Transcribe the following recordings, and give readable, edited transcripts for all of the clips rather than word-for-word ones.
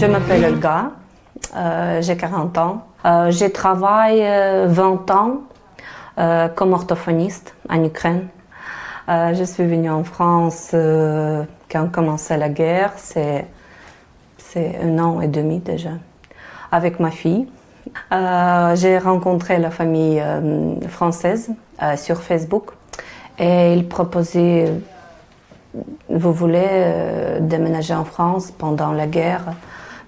Je m'appelle Olga, j'ai 40 ans. Je travaille 20 ans comme orthophoniste en Ukraine. Je suis venue en France quand commençait la guerre, c'est 1 an et demi déjà, avec ma fille. J'ai rencontré la famille française sur Facebook et ils proposaient vous voulez déménager en France pendant la guerre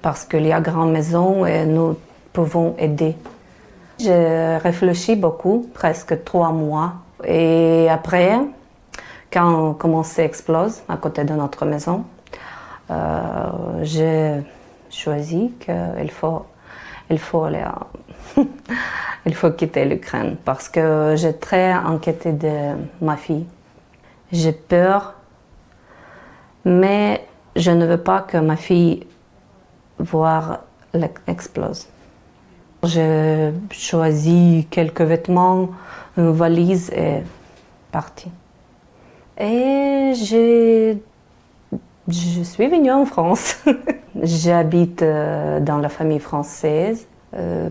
parce qu'il y a grande maison et nous pouvons aider. J'ai réfléchi beaucoup, presque 3 mois. Et après, quand on commençait à exploser à côté de notre maison, j'ai choisi qu'il faut aller il faut quitter l'Ukraine parce que j'ai très inquiété de ma fille. J'ai peur. Mais je ne veux pas que ma fille voie l'explose. J'ai choisi quelques vêtements, une valise et parti. Et je suis venue en France. J'habite dans la famille française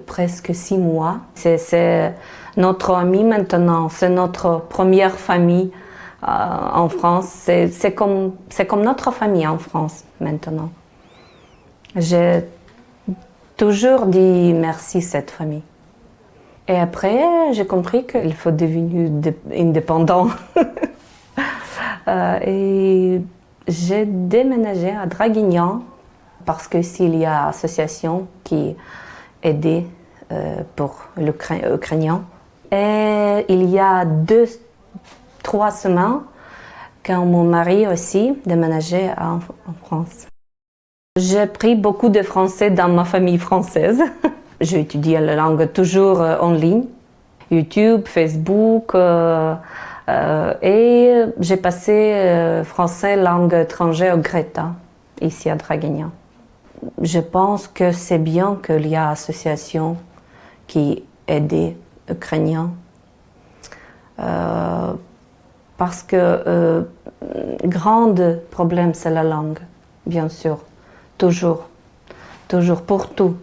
presque 6 mois. C'est notre amie maintenant, c'est notre première famille. En France, c'est comme notre famille en France maintenant. J'ai toujours dit merci à cette famille. Et après, j'ai compris qu'il faut devenir indépendant. Et j'ai déménagé à Draguignan parce que s'il y a une association qui aide pour l'Ukrainien. Et il y a 3 semaines, quand mon mari aussi déménageait en France. J'ai appris beaucoup de français dans ma famille française. J'ai étudié la langue toujours en ligne, YouTube, Facebook, et j'ai passé français langue étrangère au Greta, ici à Draguignan. Je pense que c'est bien qu'il y a une association qui aide les Ukrainiens. Parce que grand problème, c'est la langue, bien sûr, toujours pour tout.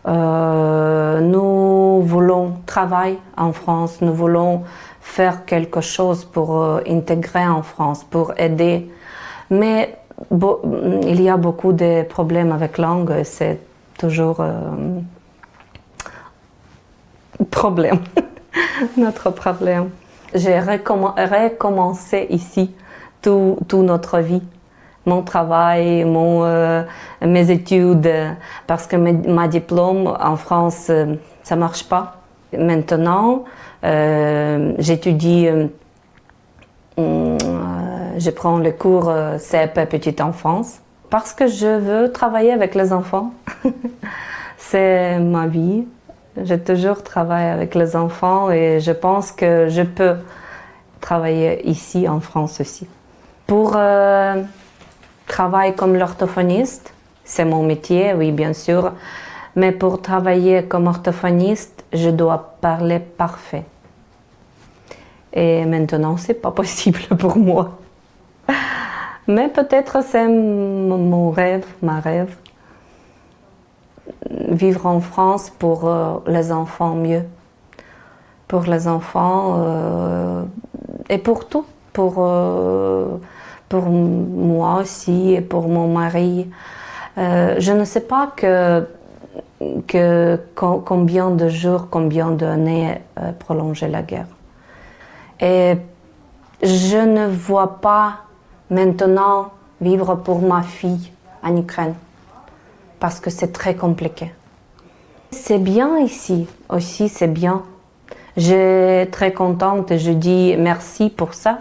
Nous voulons travailler en France, nous voulons faire quelque chose pour intégrer en France, pour aider. Mais il y a beaucoup de problèmes avec la langue, c'est toujours problème, notre problème. J'ai recommencé ici toute notre vie, mon travail, mes études, parce que ma diplôme en France, ça ne marche pas. Maintenant, j'étudie, je prends le cours CEP Petite Enfance, parce que je veux travailler avec les enfants. C'est ma vie. J'ai toujours travaillé avec les enfants et je pense que je peux travailler ici en France aussi. Pour travailler comme l'orthophoniste, c'est mon métier, oui bien sûr, mais pour travailler comme orthophoniste, je dois parler parfait. Et maintenant, c'est pas possible pour moi. Mais peut-être c'est mon rêve, ma rêve. Vivre en France pour les enfants mieux. Pour les enfants et pour tout. Pour moi aussi et pour mon mari. Je ne sais pas combien de jours, combien d'années prolonger la guerre. Et je ne vois pas maintenant vivre pour ma fille en Ukraine. Parce que c'est très compliqué. C'est bien ici, aussi c'est bien. Je suis très contente et je dis merci pour ça.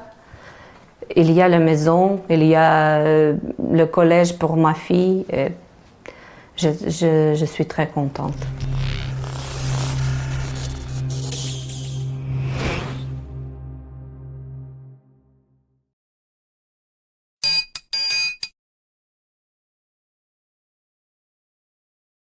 Il y a la maison, il y a le collège pour ma fille. Et je suis très contente.